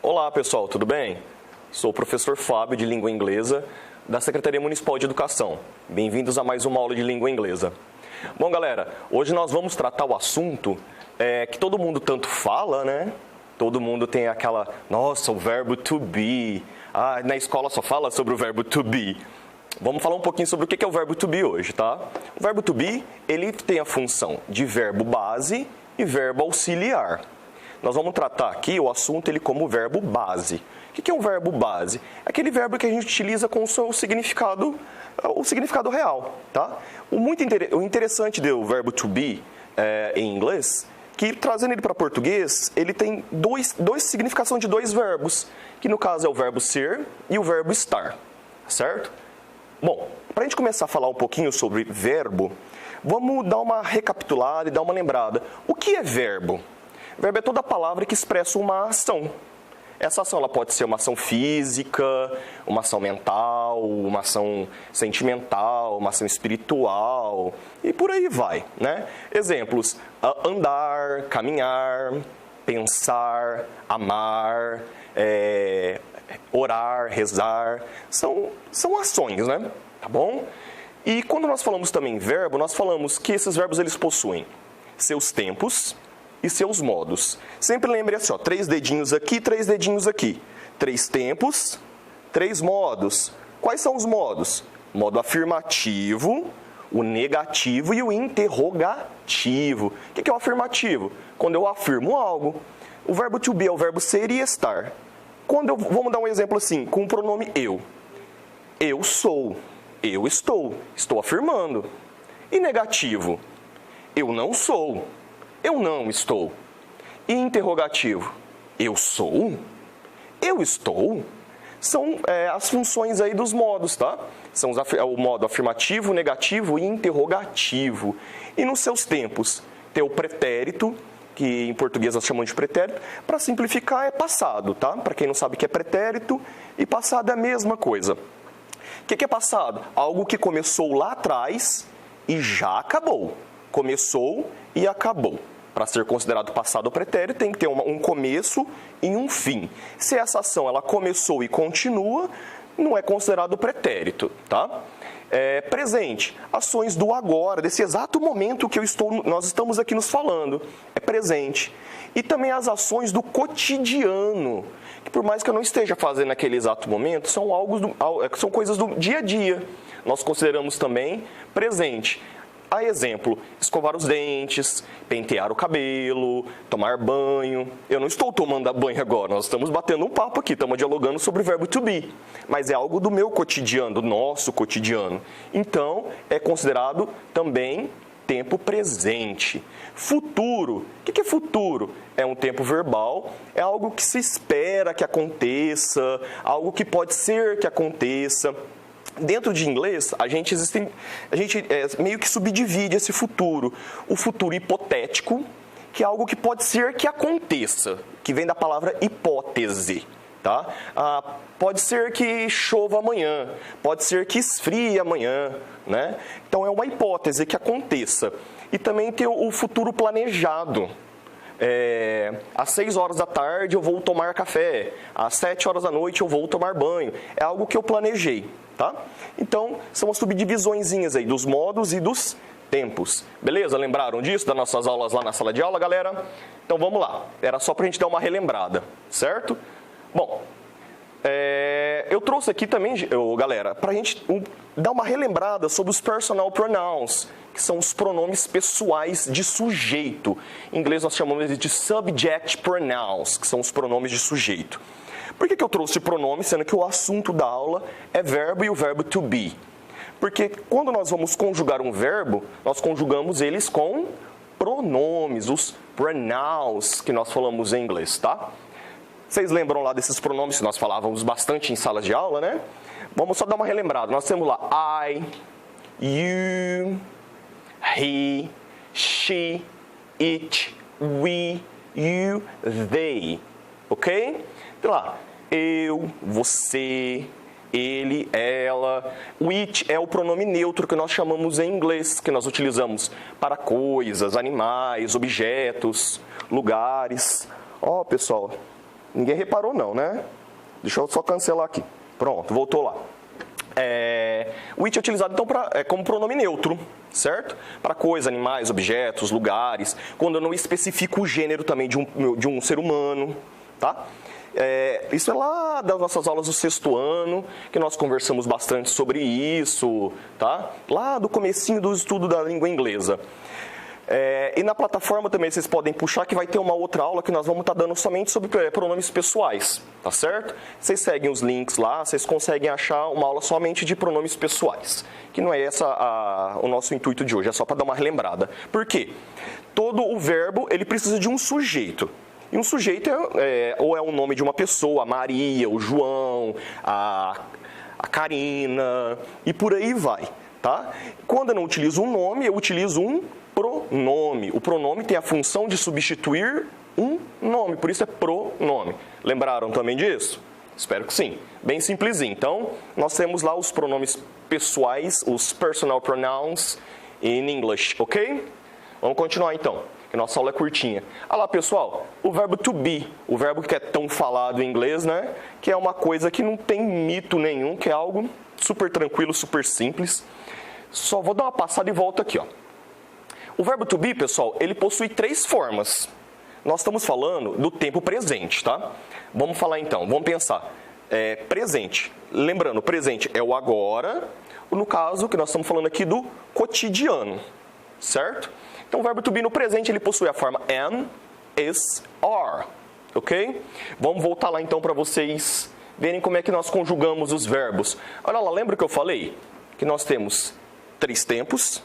Olá pessoal, tudo bem? Sou o professor Fábio de Língua Inglesa da Secretaria Municipal de Educação. Bem-vindos a mais uma aula de língua inglesa. Bom galera, hoje nós vamos tratar o assunto que todo mundo tanto fala, né? Todo mundo tem aquela, nossa, o verbo to be. Ah, na escola só fala sobre o verbo to be. Vamos falar um pouquinho sobre o que é o verbo to be hoje, tá? O verbo to be, ele tem a função de verbo base e verbo auxiliar. Nós vamos tratar aqui o assunto ele como verbo base. O que é um verbo base? É aquele verbo que a gente utiliza com o seu significado, o significado real, tá? O interessante do verbo to be em inglês, que trazendo ele para português, ele tem dois significação de dois verbos, que no caso é o verbo ser e o verbo estar, certo? Bom, para a gente começar a falar um pouquinho sobre verbo, vamos dar uma recapitulada e dar uma lembrada. O que é verbo? Verbo é toda palavra que expressa uma ação. Essa ação ela pode ser uma ação física, uma ação mental, uma ação sentimental, uma ação espiritual e por aí vai, né? Exemplos, andar, caminhar, pensar, amar, orar, rezar, são ações, né? Tá bom? E quando nós falamos também verbo, nós falamos que esses verbos eles possuem seus tempos e seus modos. Sempre lembre assim, ó, 3 dedinhos aqui, 3 dedinhos aqui. 3 tempos, 3 modos. Quais são os modos? Modo afirmativo, o negativo e o interrogativo. O que é o afirmativo? Quando eu afirmo algo. O verbo to be é o verbo ser e estar. Vamos dar um exemplo assim, com o pronome eu. Eu sou, eu estou afirmando. E negativo? Eu não sou. Eu não estou. E interrogativo? Eu sou? Eu estou? São as funções aí dos modos, tá? São o modo afirmativo, negativo e interrogativo. E nos seus tempos, tem o pretérito, que em português nós chamamos de pretérito. Para simplificar, é passado, tá? Para quem não sabe o que é pretérito, e passado é a mesma coisa. O que é passado? Algo que começou lá atrás e já acabou. Começou e acabou. Para ser considerado passado ou pretérito, tem que ter um começo e um fim. Se essa ação ela começou e continua, não é considerado pretérito, tá? Presente, ações do agora, desse exato momento que nós estamos aqui nos falando, é presente. E também as ações do cotidiano, que por mais que eu não esteja fazendo naquele exato momento, são coisas do dia a dia. Nós consideramos também presente. A exemplo, escovar os dentes, pentear o cabelo, tomar banho. Eu não estou tomando banho agora, nós estamos batendo um papo aqui, estamos dialogando sobre o verbo to be. Mas é algo do meu cotidiano, do nosso cotidiano. Então, é considerado também tempo presente. Futuro. O que é futuro? É um tempo verbal, é algo que se espera que aconteça, algo que pode ser que aconteça. Dentro de inglês, a gente meio que subdivide esse futuro. O futuro hipotético, que é algo que pode ser que aconteça, que vem da palavra hipótese. Tá? Pode ser que chova amanhã, pode ser que esfrie amanhã. Né? Então, é uma hipótese que aconteça. E também tem o futuro planejado. Às 6 horas da tarde eu vou tomar café, às 7 horas da noite eu vou tomar banho. É algo que eu planejei, tá? Então, são as subdivisõezinhas aí dos modos e dos tempos. Beleza? Lembraram disso das nossas aulas lá na sala de aula, galera? Então, vamos lá. Era só pra gente dar uma relembrada, certo? Bom, eu trouxe aqui também, galera, pra gente dar uma relembrada sobre os personal pronouns, que são os pronomes pessoais de sujeito. Em inglês nós chamamos de subject pronouns, que são os pronomes de sujeito. Por que eu trouxe pronome, sendo que o assunto da aula é verbo e o verbo to be? Porque quando nós vamos conjugar um verbo, nós conjugamos eles com pronomes, os pronouns que nós falamos em inglês, tá? Vocês lembram lá desses pronomes que nós falávamos bastante em salas de aula, né? Vamos só dar uma relembrada. Nós temos lá I, you, he, she, it, we, you, they. Ok? Então lá, eu, você, ele, ela. O it é o pronome neutro que nós chamamos em inglês, que nós utilizamos para coisas, animais, objetos, lugares. Ó, pessoal, Ninguém reparou não, né? Deixa eu só cancelar aqui. Pronto, voltou lá. Which é utilizado então como pronome neutro, certo? Para coisas, animais, objetos, lugares, quando eu não especifico o gênero também de um ser humano, tá? Isso é lá das nossas aulas do 6º ano, que nós conversamos bastante sobre isso, tá? Lá do comecinho do estudo da língua inglesa. E na plataforma também vocês podem puxar que vai ter uma outra aula que nós vamos estar dando somente sobre pronomes pessoais, tá certo? Vocês seguem os links lá, vocês conseguem achar uma aula somente de pronomes pessoais, que não é esse o nosso intuito de hoje, é só para dar uma relembrada. Por quê? Todo o verbo, ele precisa de um sujeito. E um sujeito ou é o nome de uma pessoa, a Maria, o João, a Karina, e por aí vai, tá? Quando eu não utilizo um nome, eu utilizo um pronome. O pronome tem a função de substituir um nome, por isso é pronome. Lembraram também disso? Espero que sim. Bem simplesinho. Então, nós temos lá os pronomes pessoais, os personal pronouns in English, ok? Vamos continuar então, que nossa aula é curtinha. Olha lá, pessoal, o verbo to be, o verbo que é tão falado em inglês, né? Que é uma coisa que não tem mito nenhum, que é algo super tranquilo, super simples. Só vou dar uma passada e volto aqui, ó. O verbo to be, pessoal, ele possui 3 formas. Nós estamos falando do tempo presente, tá? Vamos falar então, vamos pensar. Presente. Lembrando, presente é o agora, no caso que nós estamos falando aqui do cotidiano, certo? Então o verbo to be no presente, ele possui a forma am, is, are, ok? Vamos voltar lá então para vocês verem como é que nós conjugamos os verbos. Olha lá, lembra que eu falei? Que nós temos 3 tempos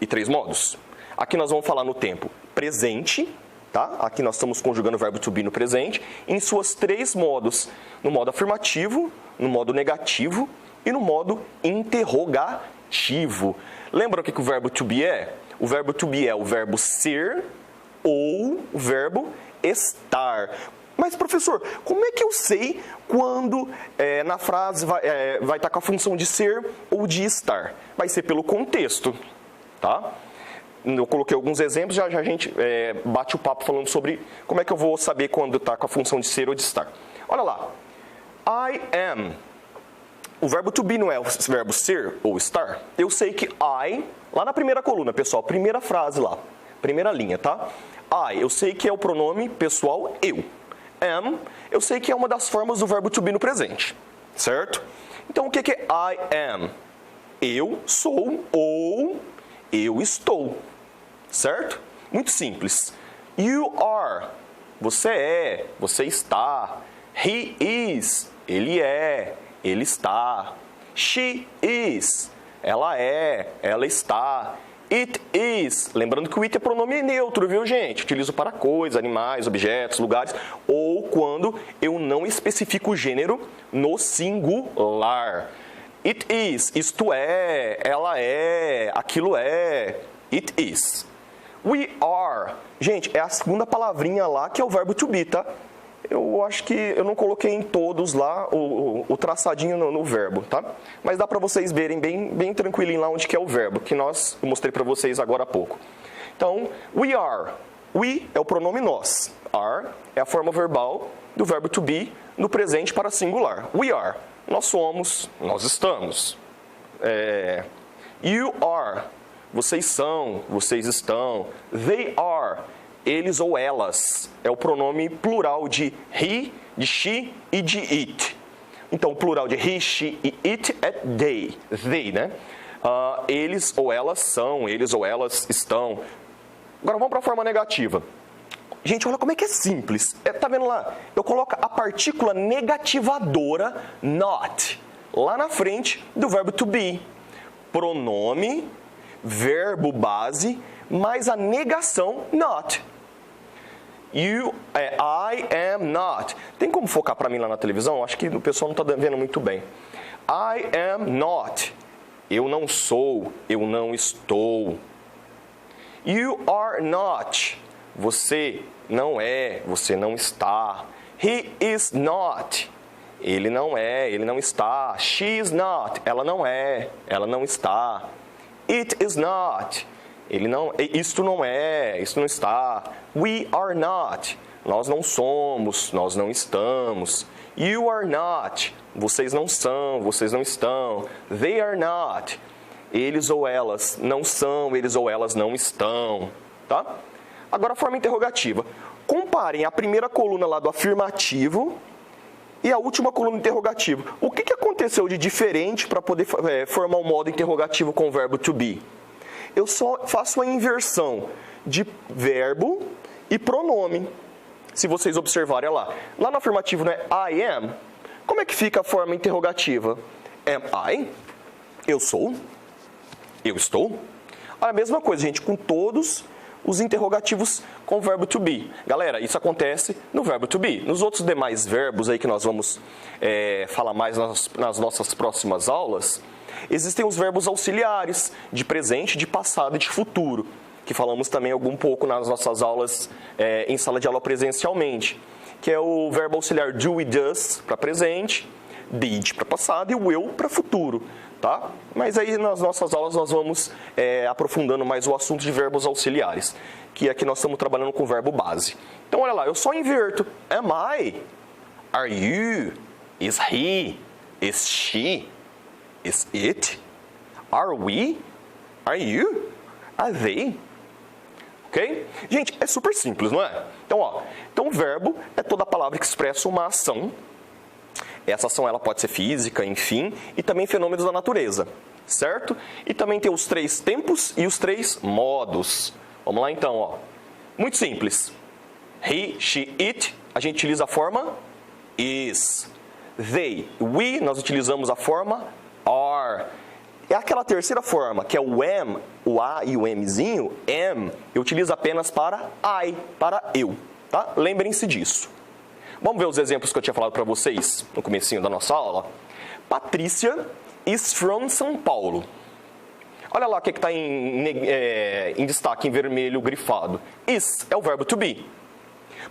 e 3 modos. Aqui nós vamos falar no tempo presente, tá? Aqui nós estamos conjugando o verbo to be no presente, em suas 3 modos. No modo afirmativo, no modo negativo e no modo interrogativo. Lembra o que o verbo to be é? O verbo to be é o verbo ser ou o verbo estar. Mas, professor, como é que eu sei quando na frase vai estar com a função de ser ou de estar? Vai ser pelo contexto, tá? Eu coloquei alguns exemplos, já a gente bate o papo falando sobre como é que eu vou saber quando está com a função de ser ou de estar. Olha lá. I am. O verbo to be não é o verbo ser ou estar? Eu sei que I, lá na primeira coluna, pessoal, primeira frase lá, primeira linha, tá? I, eu sei que é o pronome pessoal eu. Am, eu sei que é uma das formas do verbo to be no presente, certo? Então, o que é I am? Eu sou ou eu estou, certo? Muito simples. You are, você é, você está. He is, ele é, ele está. She is, ela é, ela está. It is, lembrando que o it é pronome neutro, viu, gente? Utilizo para coisas, animais, objetos, lugares, ou quando eu não especifico o gênero no singular. It is, isto é, ela é, aquilo é. It is. We are, gente, é a segunda palavrinha lá que é o verbo to be, tá? Eu acho que eu não coloquei em todos lá o traçadinho no verbo, tá? Mas dá para vocês verem bem tranquilinho lá onde que é o verbo, que eu mostrei para vocês agora há pouco. Então, we are. We é o pronome nós. Are é a forma verbal do verbo to be no presente para singular. We are. Nós somos, nós estamos. You are. Vocês são, vocês estão. They are. Eles ou elas. É o pronome plural de he, de she e de it. Então, o plural de he, she e it é they. They, né? Eles ou elas são, eles ou elas estão. Agora, vamos para a forma negativa. Gente, olha como é que é simples. Tá vendo lá? Eu coloco a partícula negativadora not lá na frente do verbo to be. Pronome, verbo base, mais a negação not. I am not. Tem como focar para mim lá na televisão? Acho que o pessoal não está vendo muito bem. I am not. Eu não sou, eu não estou. You are not. Você não é, você não está. He is not. Ele não é, ele não está. She is not. Ela não é, ela não está. It is not. Isto não é, isto não está. We are not. Nós não somos, nós não estamos. You are not. Vocês não são, vocês não estão. They are not. Eles ou elas não são, eles ou elas não estão. Tá? Agora a forma interrogativa. Comparem a primeira coluna lá do afirmativo e a última coluna interrogativa. O que aconteceu de diferente para poder formar um modo interrogativo com o verbo to be? Eu só faço a inversão de verbo e pronome. Se vocês observarem lá. Lá no afirmativo, né? I am. Como é que fica a forma interrogativa? Am I? Eu sou? Eu estou? A mesma coisa, gente, com todos os interrogativos com o verbo to be. Galera, isso acontece no verbo to be. Nos outros demais verbos aí que nós vamos falar mais nas nossas próximas aulas, existem os verbos auxiliares de presente, de passado e de futuro, que falamos também algum pouco nas nossas aulas em sala de aula presencialmente, que é o verbo auxiliar do e does para presente, did para passado e will para futuro. Tá? Mas aí nas nossas aulas nós vamos aprofundando mais o assunto de verbos auxiliares, que aqui nós estamos trabalhando com o verbo base. Então olha lá, eu só inverto. Am I? Are you? Is he? Is she? Is it? Are we? Are you? Are they? Ok? Gente, é super simples, não é? Então, o verbo é toda palavra que expressa uma ação. Essa ação ela pode ser física, enfim, e também fenômenos da natureza, certo? E também tem os 3 tempos e os 3 modos. Vamos lá então, Muito simples. He, she, it, a gente utiliza a forma is. They, we, nós utilizamos a forma are. E aquela terceira forma, que é o am, o a e o mzinho, am, eu utilizo apenas para I, para eu, tá? Lembrem-se disso. Vamos ver os exemplos que eu tinha falado para vocês no comecinho da nossa aula. Patrícia is from São Paulo. Olha lá o que está em destaque em vermelho grifado. Is é o verbo to be.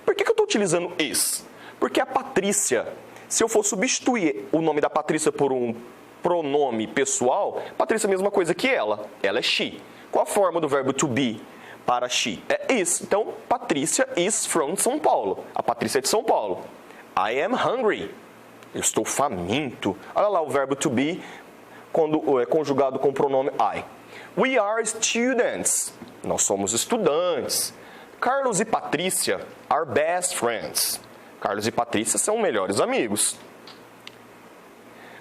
Por que eu estou utilizando is? Porque a Patrícia, se eu for substituir o nome da Patrícia por um pronome pessoal, Patrícia é a mesma coisa que ela. Ela é she. Qual a forma do verbo to be para she? É is. Então, Patrícia is from São Paulo. A Patrícia é de São Paulo. I am hungry. Eu estou faminto. Olha lá o verbo to be quando é conjugado com o pronome I. We are students. Nós somos estudantes. Carlos e Patrícia are best friends. Carlos e Patrícia são melhores amigos.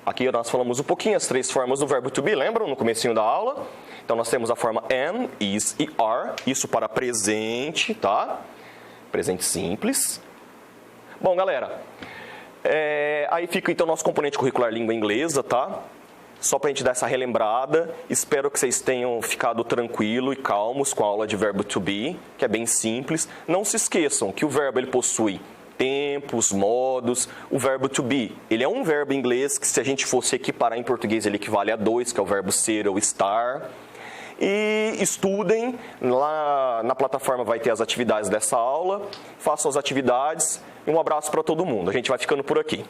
Aqui nós falamos um pouquinho as 3 formas do verbo to be, lembram no comecinho da aula? Então nós temos a forma am, is e are, isso para presente, tá? Presente simples. Bom, galera, aí fica então nosso componente curricular língua inglesa, tá? Só para a gente dar essa relembrada, espero que vocês tenham ficado tranquilo e calmos com a aula de verbo to be, que é bem simples. Não se esqueçam que o verbo ele possui tempos, modos. O verbo to be, ele é um verbo em inglês que se a gente fosse equiparar em português ele equivale a 2, que é o verbo ser ou estar. E estudem, lá na plataforma vai ter as atividades dessa aula, façam as atividades e um abraço para todo mundo. A gente vai ficando por aqui.